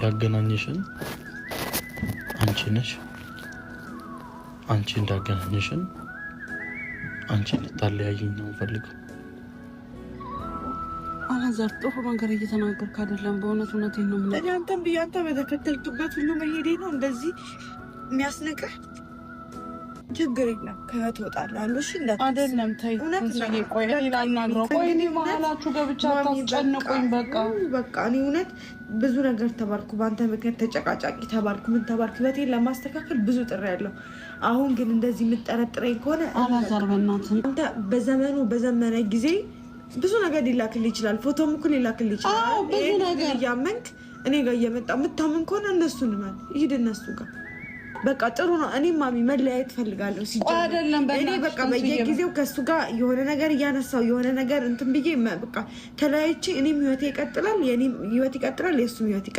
ያገናኘሽን አንቺ ነሽ። አንቺ እንዳገናኘሽን አንቺ ልታለያይኝ ነው ፈልገው። አላዛር ጥሩ ነገር እየተናገርክ አይደለም። በእውነቴን ነው ማለት ነው። አንተም ቢያንተ በተከተልክበት ሁሉ መሄዴ ነው እንደዚህ የሚያስነቅህ። ችግር የለም ከህይወት እወጣለሁ። እሺ አይደለም ተይ። እውነት ነው። ቆይ ላናግረው። ቆይ እኔ መሀላችሁ ገብቻ አታስጨንቁኝ። በቃ እኔ እውነት ብዙ ነገር ተባልኩ። በአንተ ምክንያት ተጨቃጫቂ ተባልኩ። ምን ተባልኩ? ህይወቴን ለማስተካከል ብዙ ጥሬ ያለሁ። አሁን ግን እንደዚህ የምጠረጥረኝ ከሆነ አላዛር በእናትህ አንተ በዘመነ ጊዜ ብዙ ነገር ሊላክልህ ይችላል። ፎቶም እኮ ሊላክልህ ይችላል። ብዙ ነገር እያመንክ እኔ ጋር እየመጣ የምታምን ከሆነ እነሱን ማን ይሄድ እነሱ ጋር በቃ ጥሩ ነው። እኔ ማሚ መለያየት ፈልጋለሁ። እኔ በቃ በየጊዜው ከሱ ጋር የሆነ ነገር እያነሳው የሆነ ነገር እንትን ብዬ በቃ ተለያይቼ እኔም ህይወቴ ይቀጥላል፣ የኔም ህይወት ይቀጥላል፣ የሱም ህይወት ይቀጥላል።